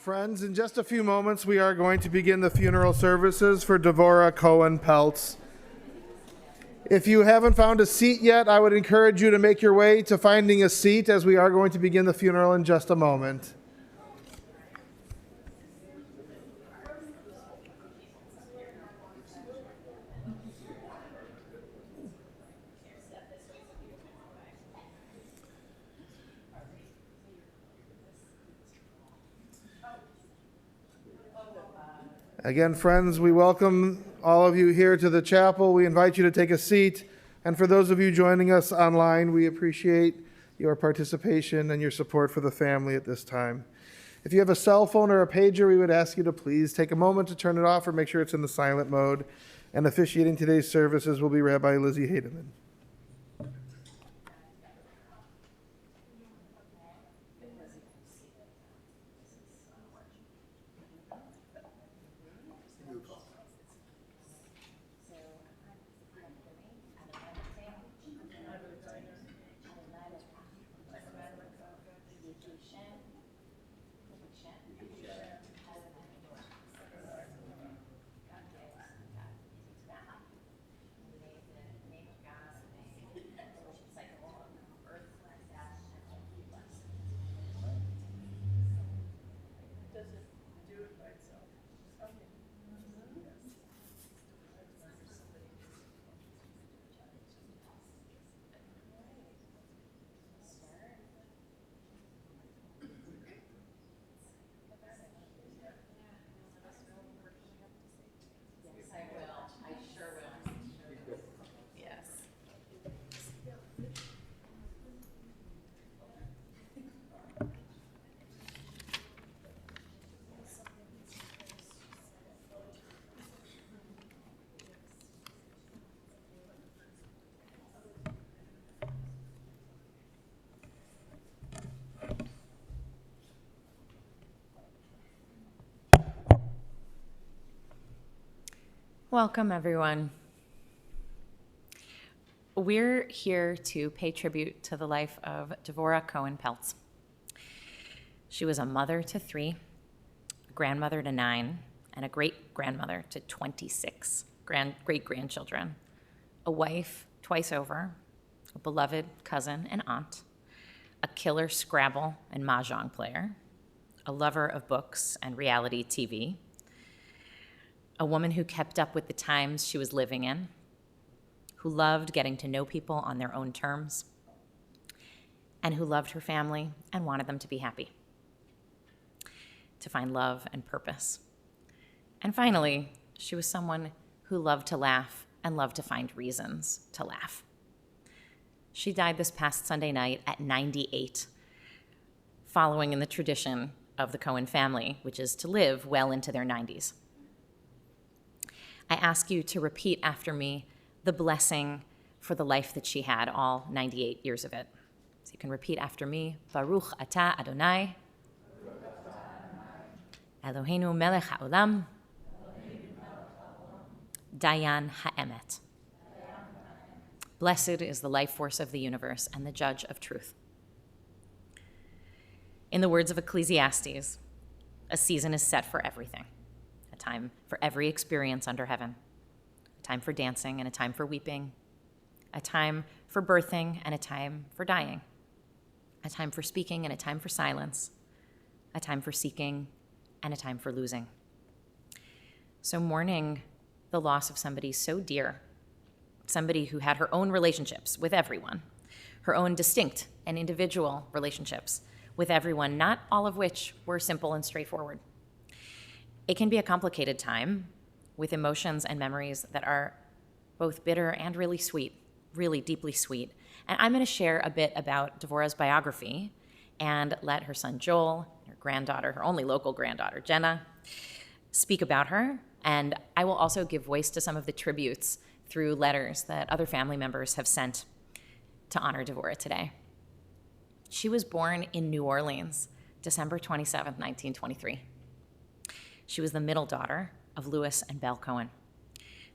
Friends, in just a few moments, we are going to begin the funeral services for Devorah Cohen Peltz. If you haven't found a seat yet, I would encourage you to make your way to finding a seat as we are going to begin the funeral in just a moment. Again, friends, we welcome all of you here to the chapel. We invite you to take a seat. And for those of you joining us online, we appreciate your participation and your support for the family at this time. If you have a cell phone or a pager, we would ask you to please take a moment to turn it off or make sure it's in the silent mode. And officiating today's services will be Rabbi Lizzie Hademan. Welcome, everyone. We're here to pay tribute to the life of Devorah Cohen Peltz. She was a mother to 3, a grandmother to 9, and a great-grandmother to 26 great-grandchildren, a wife twice over, a beloved cousin and aunt, a killer Scrabble and Mahjong player, a lover of books and reality TV, a woman who kept up with the times she was living in, who loved getting to know people on their own terms, and who loved her family and wanted them to be happy, to find love and purpose. And finally, she was someone who loved to laugh and loved to find reasons to laugh. She died this past Sunday night at 98, following in the tradition of the Cohen family, which is to live well into their 90s. I ask you to repeat after me the blessing for the life that she had, all 98 years of it. So you can repeat after me, Baruch Atah Adonai, Eloheinu melech haolam, Dayan ha'emet. Blessed is the life force of the universe and the judge of truth. In the words of Ecclesiastes, a season is set for everything. A time for every experience under heaven, a time for dancing and a time for weeping, a time for birthing and a time for dying, a time for speaking and a time for silence, a time for seeking and a time for losing. So mourning the loss of somebody so dear, somebody who had her own relationships with everyone, her own distinct and individual relationships with everyone, not all of which were simple and straightforward. It can be a complicated time with emotions and memories that are both bitter and really sweet, really deeply sweet. And I'm going to share a bit about Devorah's biography and let her son Joel, her granddaughter, her only local granddaughter, Jenna, speak about her. And I will also give voice to some of the tributes through letters that other family members have sent to honor Devorah today. She was born in New Orleans, December 27, 1923. She was the middle daughter of Louis and Belle Cohen.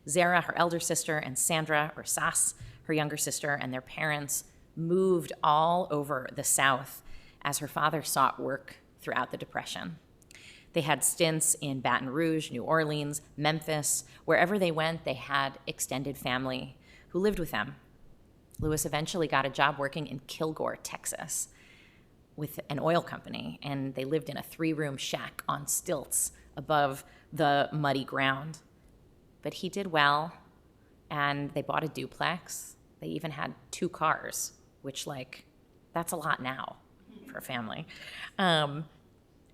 Zara, her elder sister, and Sandra, or Sass, her younger sister, and their parents moved all over the South as her father sought work throughout the Depression. They had stints in Baton Rouge, New Orleans, Memphis. Wherever they went, they had extended family who lived with them. Lewis eventually got a job working in Kilgore, Texas, with an oil company, and they lived in a 3-room shack on stilts above the muddy ground. But he did well, and they bought a duplex. They even had 2 cars, which, that's a lot now for a family.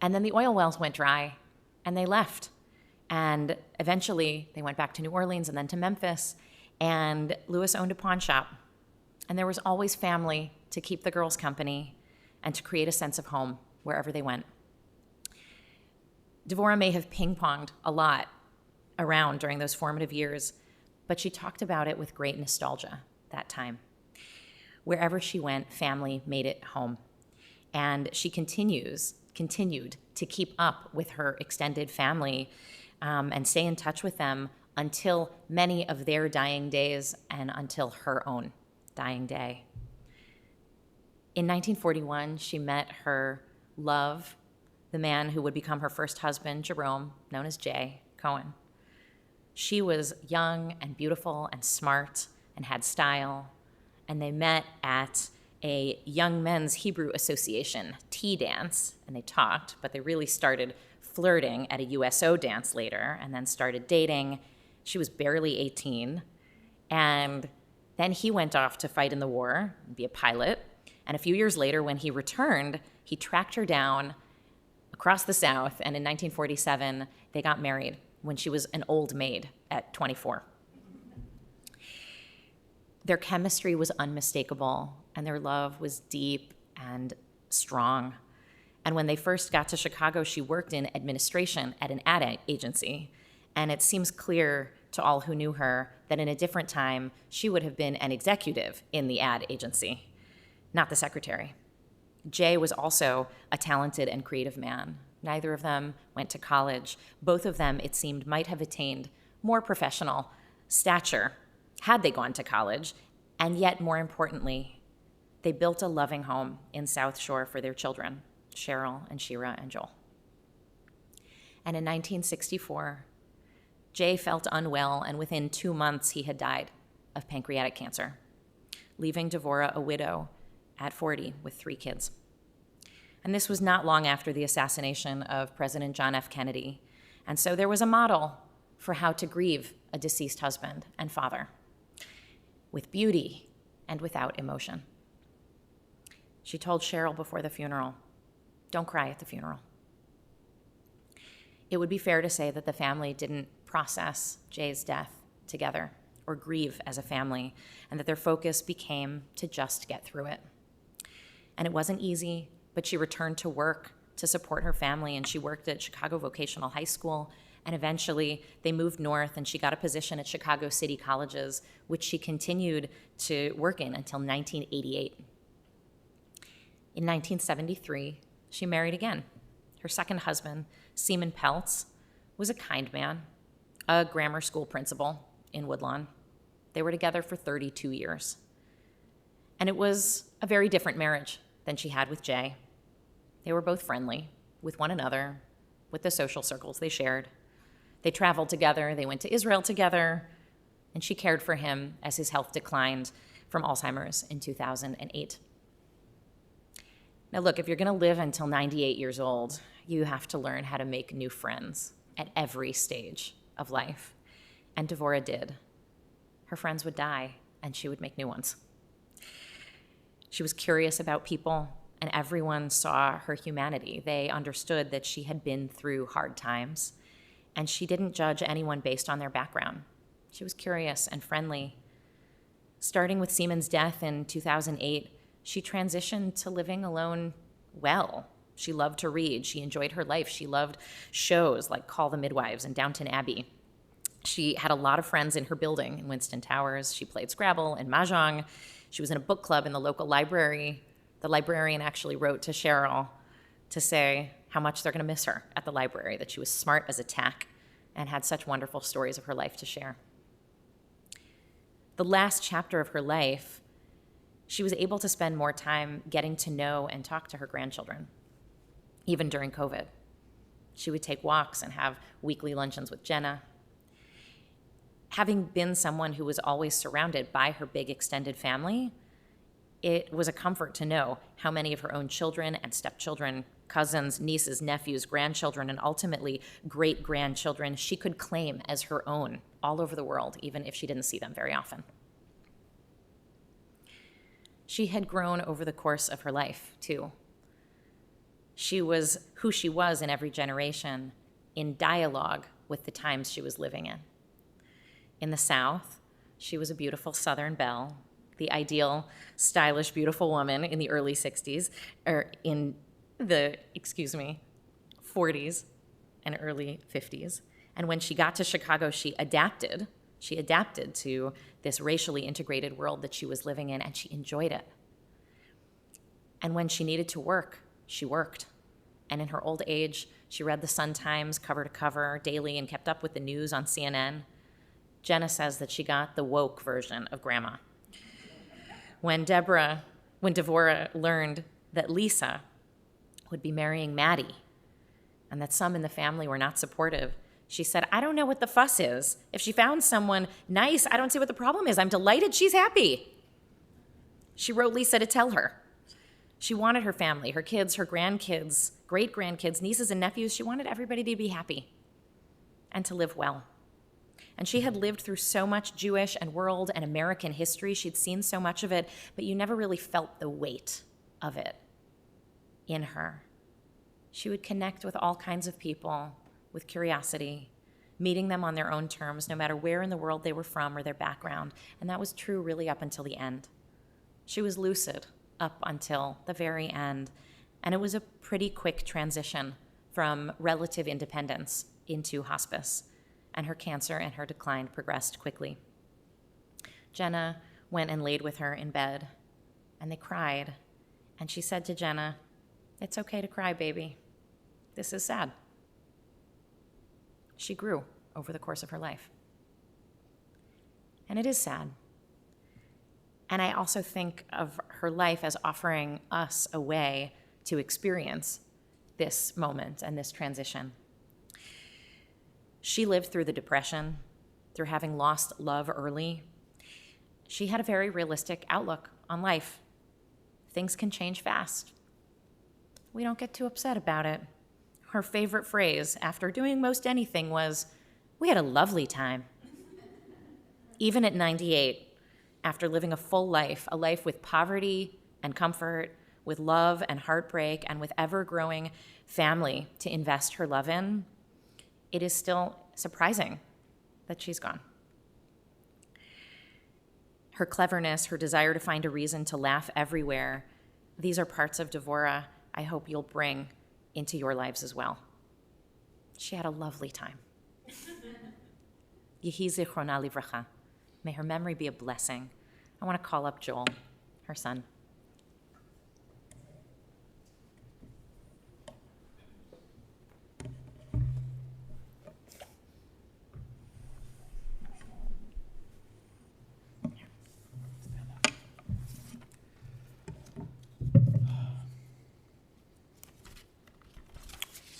And then the oil wells went dry, and they left. And eventually, they went back to New Orleans and then to Memphis, and Lewis owned a pawn shop. And there was always family to keep the girls company and to create a sense of home wherever they went. Devorah may have ping-ponged a lot around during those formative years, but she talked about it with great nostalgia that time. Wherever she went, family made it home. And she continued to keep up with her extended family and stay in touch with them until many of their dying days and until her own dying day. In 1941, she met her love, the man who would become her first husband, Jerome, known as Jay, Cohen. She was young and beautiful and smart and had style, and they met at a Young Men's Hebrew Association tea dance, and they talked, but they really started flirting at a USO dance later and then started dating. She was barely 18, and then he went off to fight in the war and be a pilot. And a few years later, when he returned, he tracked her down across the South, and in 1947, they got married when she was an old maid at 24. Their chemistry was unmistakable, and their love was deep and strong. And when they first got to Chicago, she worked in administration at an ad agency, and it seems clear to all who knew her that in a different time, she would have been an executive in the ad agency, not the secretary. Jay was also a talented and creative man. Neither of them went to college. Both of them, it seemed, might have attained more professional stature had they gone to college, and yet, more importantly, they built a loving home in South Shore for their children, Cheryl and Shira and Joel. And in 1964, Jay felt unwell, and within 2 months, he had died of pancreatic cancer, leaving Devorah a widow at 40 with 3 kids. And this was not long after the assassination of President John F. Kennedy. And so there was a model for how to grieve a deceased husband and father, with beauty and without emotion. She told Cheryl before the funeral, "Don't cry at the funeral." It would be fair to say that the family didn't process Jay's death together or grieve as a family, and that their focus became to just get through it. And it wasn't easy, but she returned to work to support her family, and she worked at Chicago Vocational High School, and eventually they moved north, and she got a position at Chicago City Colleges, which she continued to work in until 1988. In 1973, she married again. Her second husband, Seaman Peltz, was a kind man, a grammar school principal in Woodlawn. They were together for 32 years. And it was a very different marriage than she had with Jay. They were both friendly with one another, with the social circles they shared. They traveled together, they went to Israel together, and she cared for him as his health declined from Alzheimer's in 2008. Now look, if you're gonna live until 98 years old, you have to learn how to make new friends at every stage of life. And Devorah did. Her friends would die, and she would make new ones. She was curious about people, and everyone saw her humanity. They understood that she had been through hard times, and she didn't judge anyone based on their background. She was curious and friendly. Starting with Seaman's death in 2008, she transitioned to living alone well. She loved to read. She enjoyed her life. She loved shows like Call the Midwives and Downton Abbey. She had a lot of friends in her building in Winston Towers. She played Scrabble and Mahjong. She was in a book club in the local library. The librarian actually wrote to Cheryl to say how much they're going to miss her at the library, that she was smart as a tack and had such wonderful stories of her life to share. The last chapter of her life, she was able to spend more time getting to know and talk to her grandchildren, even during COVID. She would take walks and have weekly luncheons with Jenna. Having been someone who was always surrounded by her big extended family, it was a comfort to know how many of her own children and stepchildren, cousins, nieces, nephews, grandchildren, and ultimately great-grandchildren she could claim as her own all over the world, even if she didn't see them very often. She had grown over the course of her life, too. She was who she was in every generation, in dialogue with the times she was living in. In the South, she was a beautiful Southern belle, the ideal, stylish, beautiful woman in the early 60s, or in the, 40s and early 50s. And when she got to Chicago, she adapted to this racially integrated world that she was living in, and she enjoyed it. And when she needed to work, she worked. And in her old age, she read the Sun-Times cover to cover daily and kept up with the news on CNN. Jenna says that she got the woke version of grandma. When Devorah learned that Lisa would be marrying Maddie and that some in the family were not supportive, she said, I don't know what the fuss is. If she found someone nice, I don't see what the problem is. I'm delighted she's happy. She wrote Lisa to tell her. She wanted her family, her kids, her grandkids, great-grandkids, nieces and nephews. She wanted everybody to be happy and to live well. And she had lived through so much Jewish and world and American history. She'd seen so much of it, but you never really felt the weight of it in her. She would connect with all kinds of people with curiosity, meeting them on their own terms, no matter where in the world they were from or their background. And that was true really up until the end. She was lucid up until the very end. And it was a pretty quick transition from relative independence into hospice. And her cancer and her decline progressed quickly. Jenna went and laid with her in bed, and they cried. And she said to Jenna, "It's okay to cry, baby. This is sad." She grew over the course of her life. And it is sad. And I also think of her life as offering us a way to experience this moment and this transition. She lived through the Depression, through having lost love early. She had a very realistic outlook on life. Things can change fast. We don't get too upset about it. Her favorite phrase after doing most anything was, "We had a lovely time." Even at 98, after living a full life, a life with poverty and comfort, with love and heartbreak, and with ever-growing family to invest her love in, it is still surprising that she's gone. Her cleverness, her desire to find a reason to laugh everywhere, these are parts of Devorah I hope you'll bring into your lives as well. She had a lovely time. Yehi zichrona livracha. May her memory be a blessing. I want to call up Joel, her son.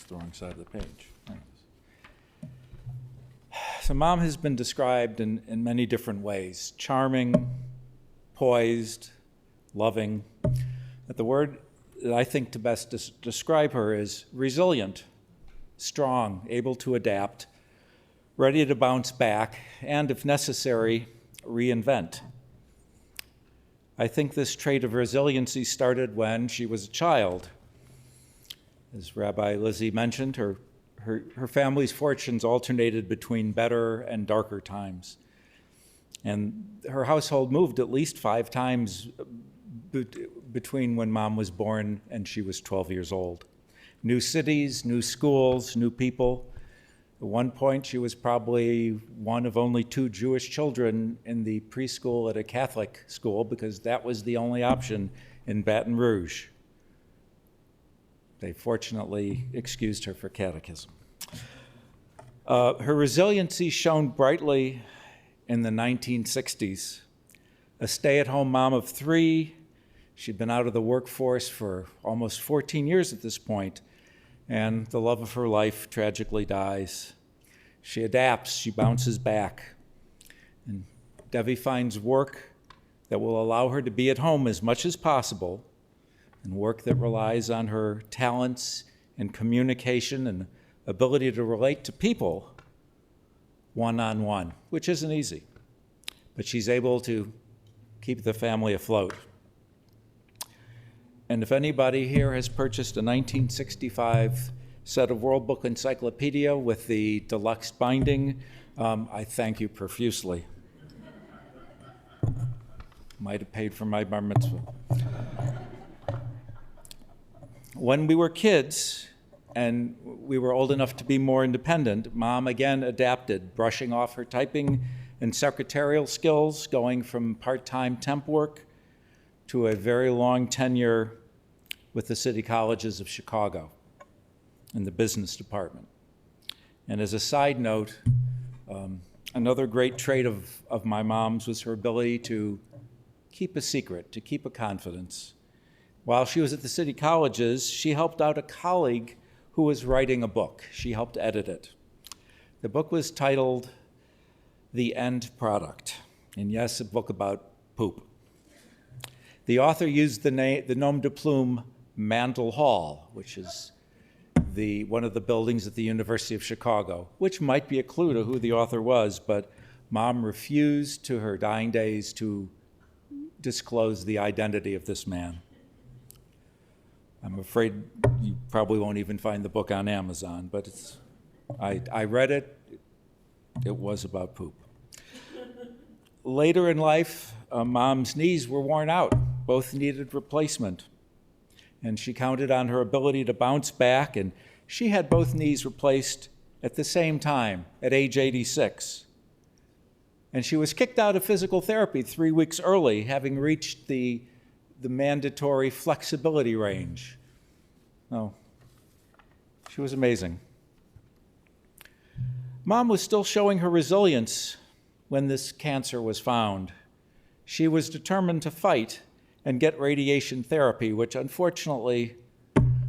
The wrong side of the page. There it is. So Mom has been described in many different ways. Charming, poised, loving. But the word that I think to best describe her is resilient, strong, able to adapt, ready to bounce back, and if necessary, reinvent. I think this trait of resiliency started when she was a child. As Rabbi Lizzie mentioned, her family's fortunes alternated between better and darker times. And her household moved at least 5 times between when Mom was born and she was 12 years old. New cities, new schools, new people. At one point, she was probably one of only 2 Jewish children in the preschool at a Catholic school because that was the only option in Baton Rouge. They fortunately excused her for catechism. Her resiliency shone brightly in the 1960s. A stay-at-home mom of 3, she'd been out of the workforce for almost 14 years at this point. and the love of her life tragically dies. She adapts, she bounces back, and Devi finds work that will allow her to be at home as much as possible, and work that relies on her talents and communication and ability to relate to people one-on-one, which isn't easy. But she's able to keep the family afloat. And if anybody here has purchased a 1965 set of World Book Encyclopedia with the deluxe binding, I thank you profusely. Might have paid for my bar mitzvah. When we were kids and we were old enough to be more independent, Mom again adapted, brushing off her typing and secretarial skills, going from part-time temp work to a very long tenure with the city colleges of Chicago in the business department. And as a side note, another great trait of my mom's was her ability to keep a secret, to keep a confidence. While she was at the city colleges, she helped out a colleague who was writing a book. She helped edit it. The book was titled The End Product, and yes, a book about poop. The author used the nom de plume Mandel Hall, which is one of the buildings at the University of Chicago, which might be a clue to who the author was, but Mom refused to her dying days to disclose the identity of this man. I'm afraid you probably won't even find the book on Amazon, but I read it. It was about poop. Later in life, Mom's knees were worn out. Both needed replacement. And she counted on her ability to bounce back, and she had both knees replaced at the same time at age 86. And she was kicked out of physical therapy 3 weeks early, having reached the mandatory flexibility range. Oh, she was amazing. Mom was still showing her resilience when this cancer was found. She was determined to fight and get radiation therapy, which unfortunately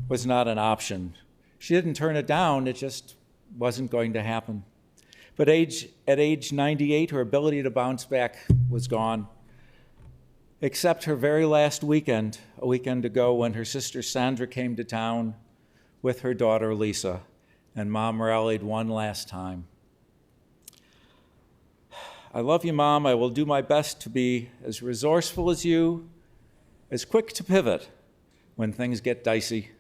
was not an option. She didn't turn it down, it just wasn't going to happen. But at age 98, her ability to bounce back was gone, except her very last weekend, a weekend ago, when her sister Sandra came to town with her daughter Lisa, and Mom rallied one last time. I love you, Mom. I will do my best to be as resourceful as you, as quick to pivot when things get dicey,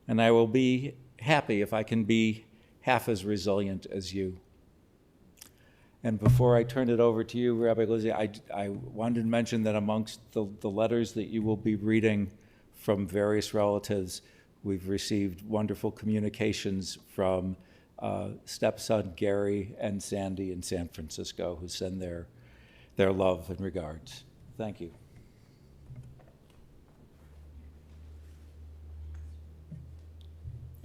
and I will be happy if I can be half as resilient as you. And before I turn it over to you, Rabbi Lizzie, I wanted to mention that amongst the letters that you will be reading from various relatives, we've received wonderful communications from stepson Gary and Sandy in San Francisco, who send their love and regards. Thank you.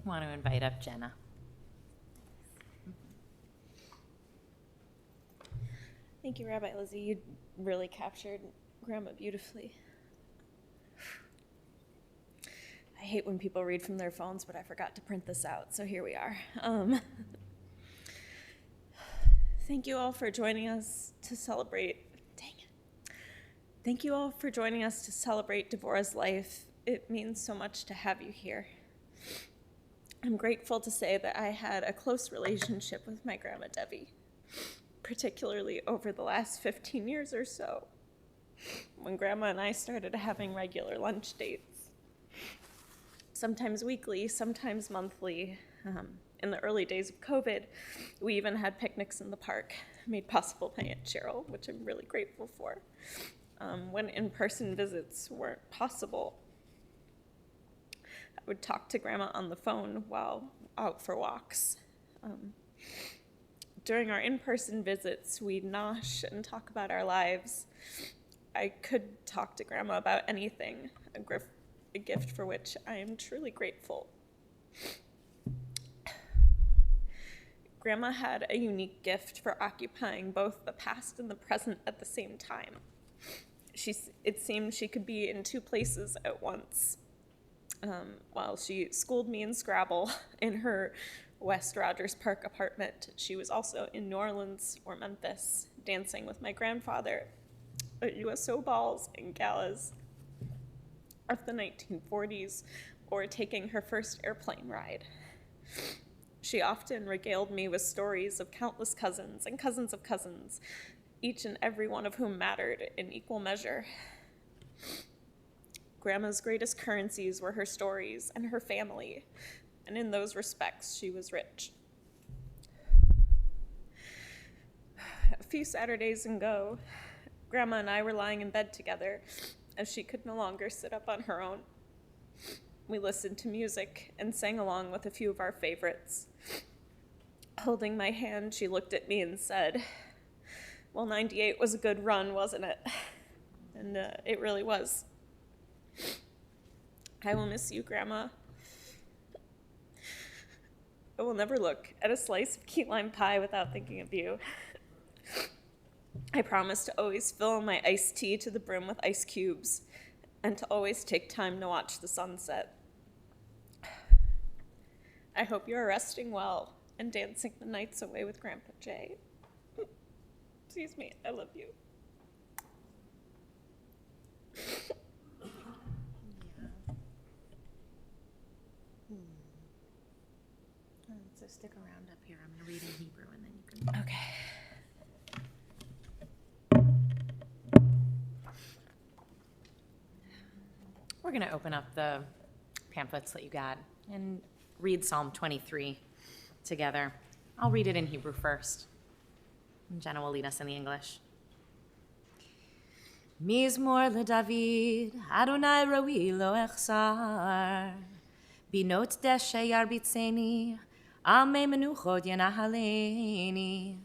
I want to invite up Jenna. Thank you, Rabbi Lizzie. You really captured Grandma beautifully. I hate when people read from their phones, but I forgot to print this out, so here we are. Thank you all for joining us to celebrate. Thank you all for joining us to celebrate Devorah's life. It means so much to have you here. I'm grateful to say that I had a close relationship with my grandma Debbie, particularly over the last 15 years or so, when Grandma and I started having regular lunch dates. Sometimes weekly, sometimes monthly. In the early days of COVID, we even had picnics in the park, made possible by Aunt Cheryl, which I'm really grateful for, when in-person visits weren't possible. I would talk to Grandma on the phone while out for walks. During our in-person visits, we'd nosh and talk about our lives. I could talk to Grandma about anything, a gift for which I am truly grateful. Grandma had a unique gift for occupying both the past and the present at the same time. It seemed she could be in two places at once. While she schooled me in Scrabble in her West Rogers Park apartment, she was also in New Orleans or Memphis, dancing with my grandfather at USO balls and galas of the 1940s, or taking her first airplane ride. She often regaled me with stories of countless cousins and cousins of cousins, each and every one of whom mattered in equal measure. Grandma's greatest currencies were her stories and her family, and in those respects, she was rich. A few Saturdays ago, Grandma and I were lying in bed together as she could no longer sit up on her own. We listened to music and sang along with a few of our favorites. Holding my hand, she looked at me and said, "Well, 98 was a good run, wasn't it?" And it really was. I will miss you, Grandma. I will never look at a slice of key lime pie without thinking of you. I promise to always fill my iced tea to the brim with ice cubes and to always take time to watch the sunset. I hope you are resting well and dancing the nights away with Grandpa Jay. Excuse me, I love you. So stick around up here. I'm going to read in Hebrew and then you can... Okay. We're going to open up the pamphlets that you got and read Psalm 23 together. I'll read it in Hebrew first, and Jenna will lead us in the English. Mizmor leDavid, Adonai roi lo echsar, binot deshe yarbitzeni, Amei menuchot yanahaleni,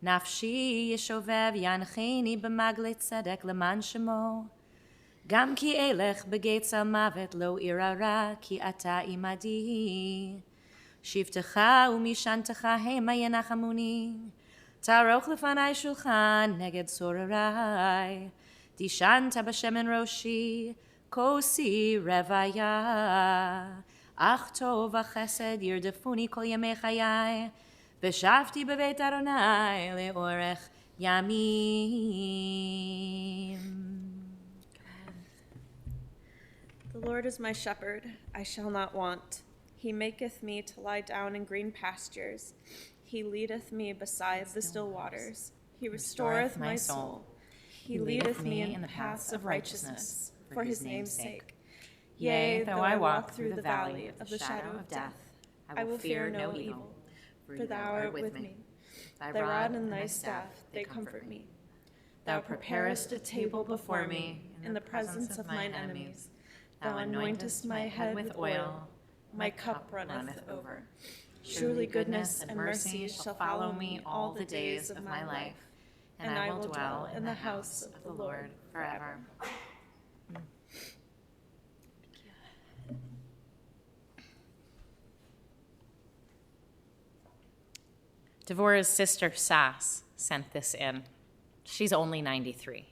nafshi yeshovev yancheni b'magle tzedek leman shemo, gam ki elech begetza mavet lo irara ki ata imadi, shivtecha umishantecha hema yenachamuni, taroch lefanai shulchan neged sorarai, dishanta b'shemen roshi, kosi revaya, Ach tov v'chesed yirdefuni kol yamei chayai, v'shavti b'beit Adonai le'orech yamim. The Lord is my shepherd, I shall not want. He maketh me to lie down in green pastures. He leadeth me beside the still waters. He restoreth my soul. He leadeth me in the paths of righteousness for his name's sake. Yea, though I walk through the valley of the shadow of death, I will fear no evil, for thou art with me. Thy rod and thy staff, they comfort me. Thou preparest a table before me in the presence of mine enemies. Thou anointest my head with oil, my cup runneth over. Surely goodness and mercy shall follow me all the days of my life, and I will dwell in the house of the Lord forever. Devorah's sister Sass sent this in. She's only 93.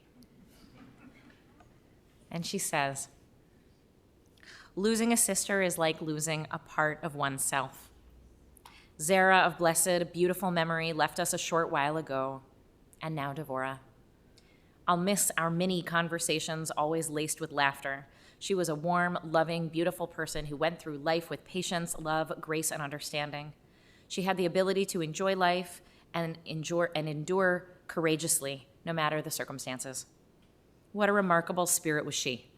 And she says, losing a sister is like losing a part of oneself. Zara of blessed, beautiful memory left us a short while ago, and now Devorah. I'll miss our mini conversations always laced with laughter. She was a warm, loving, beautiful person who went through life with patience, love, grace, and understanding. She had the ability to enjoy life and endure courageously, no matter the circumstances. What a remarkable spirit was she.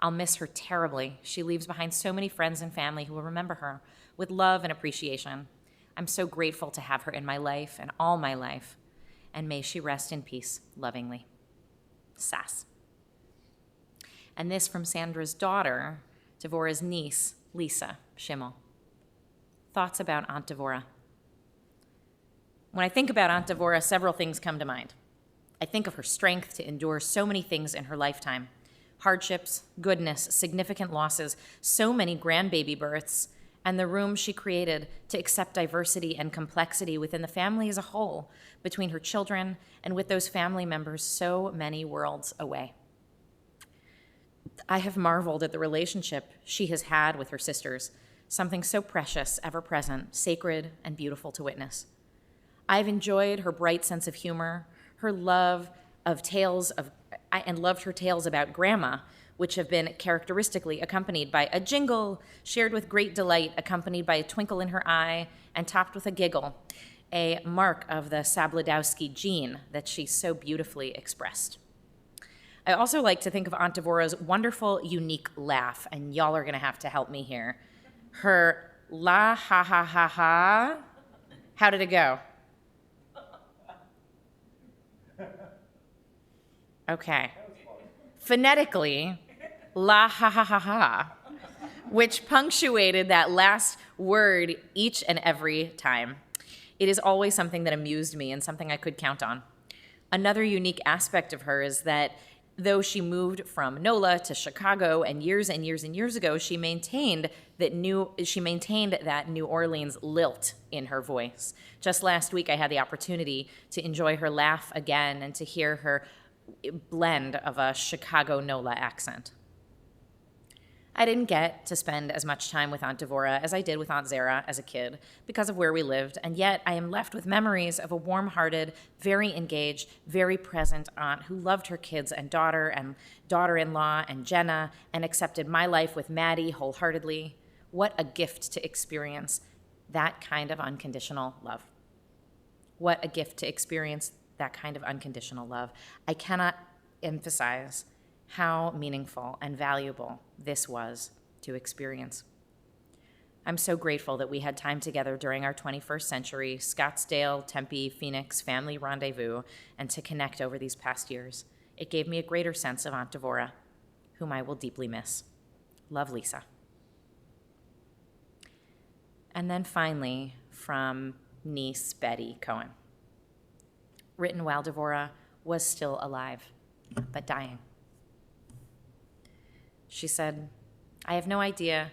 I'll miss her terribly. She leaves behind so many friends and family who will remember her with love and appreciation. I'm so grateful to have her in my life and all my life, and may she rest in peace lovingly. Sass. And this from Sandra's daughter, Devorah's niece, Lisa Schimmel. Thoughts about Aunt Devorah. When I think about Aunt Devorah, several things come to mind. I think of her strength to endure so many things in her lifetime. Hardships, goodness, significant losses, so many grandbaby births, and the room she created to accept diversity and complexity within the family as a whole, between her children and with those family members so many worlds away. I have marveled at the relationship she has had with her sisters, something so precious, ever present, sacred, and beautiful to witness. I've enjoyed her bright sense of humor, her love of and loved her tales about Grandma, which have been characteristically accompanied by a jingle, shared with great delight, accompanied by a twinkle in her eye, and topped with a giggle, a mark of the Sabludowski gene that she so beautifully expressed. I also like to think of Antavorah's wonderful, unique laugh, and y'all are going to have to help me here. Her la ha ha ha ha. How did it go? Okay. Phonetically, la ha ha ha ha, which punctuated that last word each and every time. It is always something that amused me and something I could count on. Another unique aspect of her is that though she moved from NOLA to Chicago and years ago, she maintained that New Orleans lilt in her voice. Just last week, I had the opportunity to enjoy her laugh again and to hear her blend of a Chicago NOLA accent. I didn't get to spend as much time with Aunt Devorah as I did with Aunt Zara as a kid because of where we lived, and yet I am left with memories of a warm-hearted, very engaged, very present aunt who loved her kids and daughter-in-law and Jenna and accepted my life with Maddie wholeheartedly. What a gift to experience that kind of unconditional love. What a gift to experience that kind of unconditional love. I cannot emphasize how meaningful and valuable this was to experience. I'm so grateful that we had time together during our 21st century Scottsdale, Tempe, Phoenix family rendezvous and to connect over these past years. It gave me a greater sense of Aunt Devorah, whom I will deeply miss. Love, Lisa. And then finally, from niece Betty Cohen. Written while Devorah was still alive, but dying. She said, I have no idea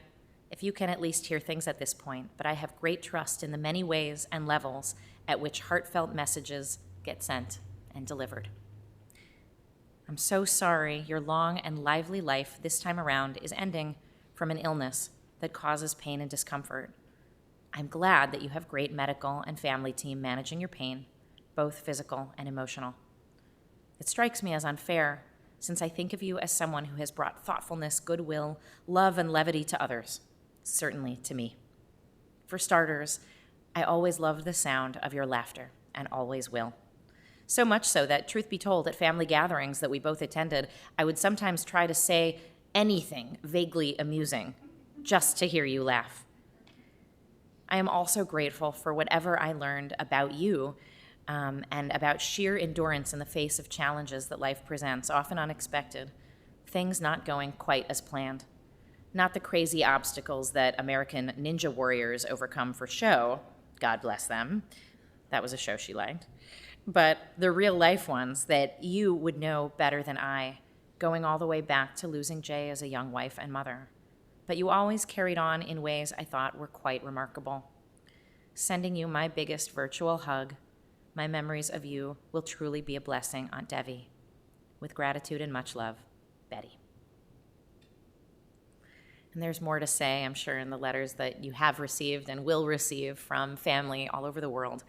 if you can at least hear things at this point, but I have great trust in the many ways and levels at which heartfelt messages get sent and delivered. I'm so sorry your long and lively life this time around is ending from an illness that causes pain and discomfort. I'm glad that you have great medical and family team managing your pain, both physical and emotional. It strikes me as unfair, since I think of you as someone who has brought thoughtfulness, goodwill, love, and levity to others, certainly to me. For starters, I always loved the sound of your laughter, and always will. So much so that, truth be told, at family gatherings that we both attended, I would sometimes try to say anything vaguely amusing, just to hear you laugh. I am also grateful for whatever I learned about you and about sheer endurance in the face of challenges that life presents, often unexpected, things not going quite as planned. Not the crazy obstacles that American ninja warriors overcome for show, God bless them. That was a show she liked. But the real life ones that you would know better than I, going all the way back to losing Jay as a young wife and mother. But you always carried on in ways I thought were quite remarkable. Sending you my biggest virtual hug, my memories of you will truly be a blessing, Aunt Devi. With gratitude and much love, Betty. And there's more to say, I'm sure, in the letters that you have received and will receive from family all over the world.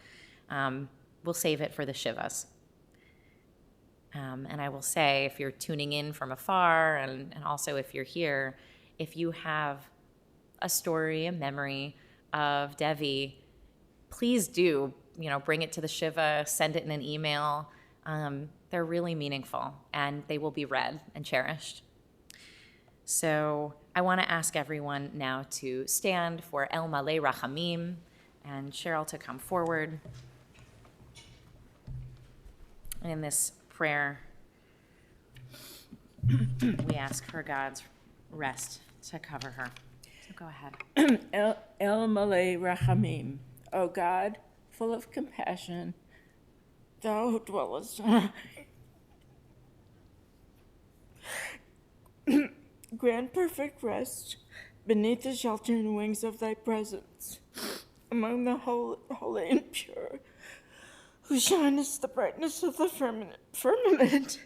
We'll save it for the Shivas. And I will say, if you're tuning in from afar, and also if you're here, if you have a story, a memory of Devi, please do, bring it to the Shiva, send it in an email. They're really meaningful, and they will be read and cherished. So I want to ask everyone now to stand for El Malay Rachamim, and Cheryl to come forward. And in this prayer, we ask for God's rest to cover her. So go ahead. El Malay Rachamim, O God, full of compassion, thou who dwellest grant perfect rest beneath the sheltering wings of thy presence, among the holy and pure, who shinest the brightness of the firmament.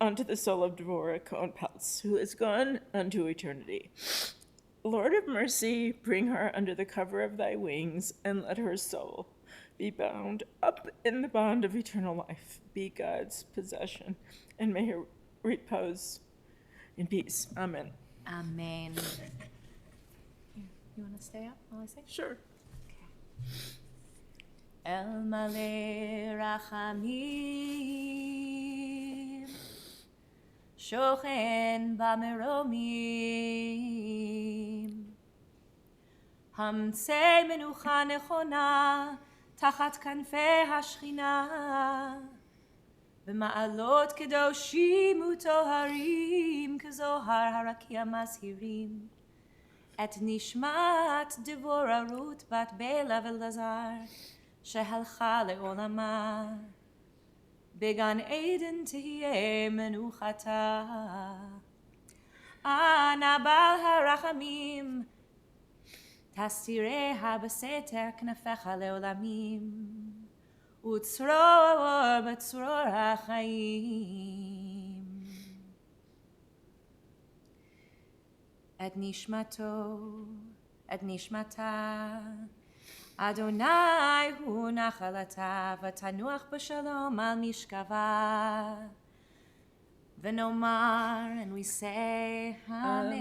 unto the soul of Devorah, Cohen Peltz, who is gone unto eternity. Lord of mercy, bring her under the cover of thy wings, and let her soul be bound up in the bond of eternal life, be God's possession, and may her repose in peace. Amen. Amen. You want to stay up while I say? Sure. El male rachamim, shochen bameromim, המצא מנוחה נכונה תחת כנפי השכינה, במעלות קדושים וטהרים כזוהר הרקיע מזהירים, את נשמת דבורה רות בת בלה ולזר, שהלכה לעולמה, בגן עדן תהיה מנוחתה. אנא בעל הרחמים, תסתיריה בסתר כנפיך לעולמים, וצרור בצרור החיים. את נשמתו, את נשמתה, אדוני הוא נחלתה, ותנוח בשלום על משכבה. ונאמר, and we say, Amen.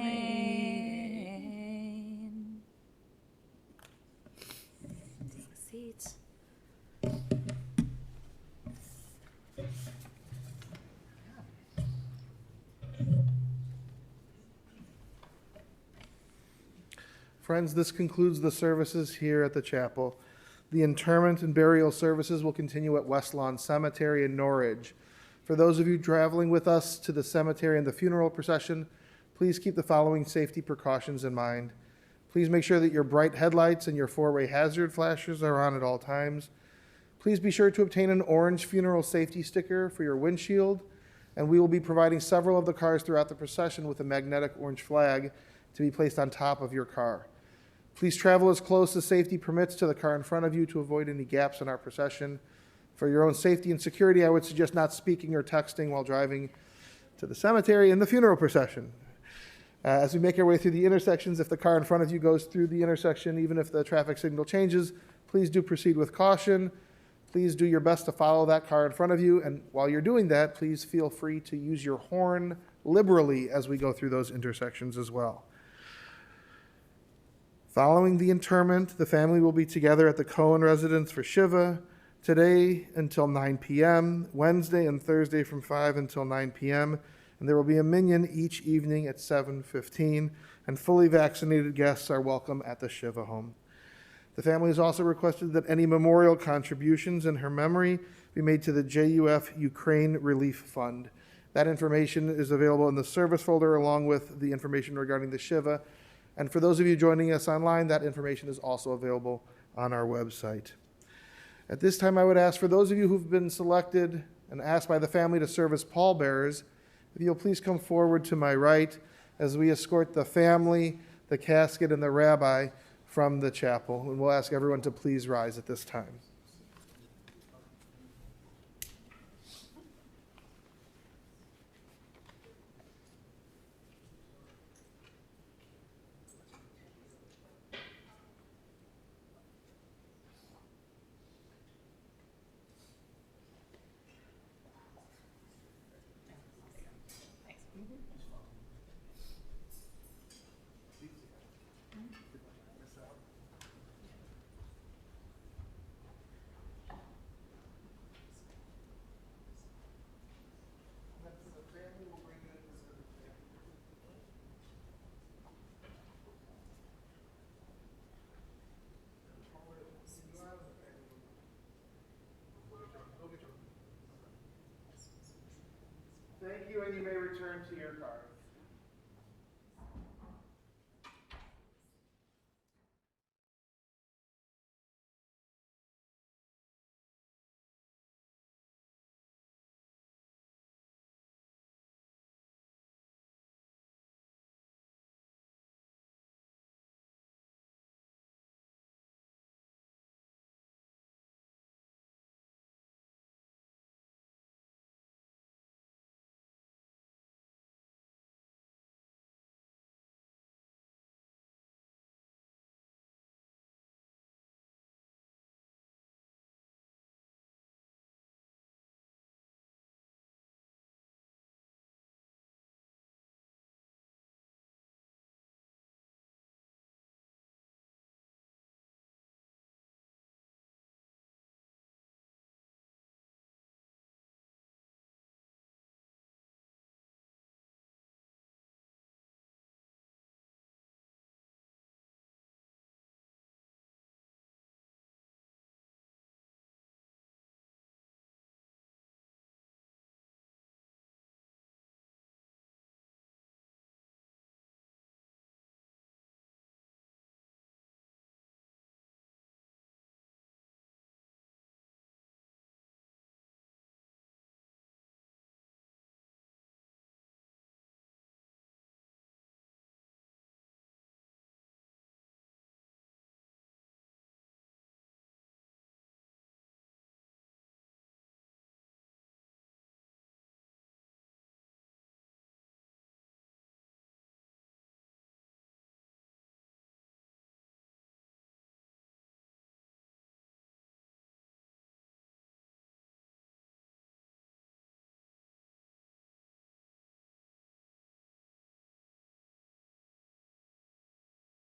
Take a seat. Friends, this concludes the services here at the chapel. The interment and burial services will continue at West Lawn Cemetery in Norridge. For those of you traveling with us to the cemetery and the funeral procession, please keep the following safety precautions in mind. Please make sure that your bright headlights and your four-way hazard flashers are on at all times. Please be sure to obtain an orange funeral safety sticker for your windshield, and we will be providing several of the cars throughout the procession with a magnetic orange flag to be placed on top of your car. Please travel as close as safety permits to the car in front of you to avoid any gaps in our procession. For your own safety and security, I would suggest not speaking or texting while driving to the cemetery and the funeral procession. As we make our way through the intersections, if the car in front of you goes through the intersection, even if the traffic signal changes, please do proceed with caution. Please do your best to follow that car in front of you, and while you're doing that, please feel free to use your horn liberally as we go through those intersections as well. Following the interment, the family will be together at the Cohen residence for Shiva today until 9 p.m., Wednesday and Thursday from 5 until 9 p.m., and there will be a minyan each evening at 7:15, and fully vaccinated guests are welcome at the Shiva home. The family has also requested that any memorial contributions in her memory be made to the JUF Ukraine Relief Fund. That information is available in the service folder along with the information regarding the Shiva. And for those of you joining us online, that information is also available on our website. At this time, I would ask for those of you who've been selected and asked by the family to serve as pallbearers, if you'll please come forward to my right as we escort the family, the casket, and the rabbi from the chapel. And we'll ask everyone to please rise at this time. Thank you, and you may return to your car.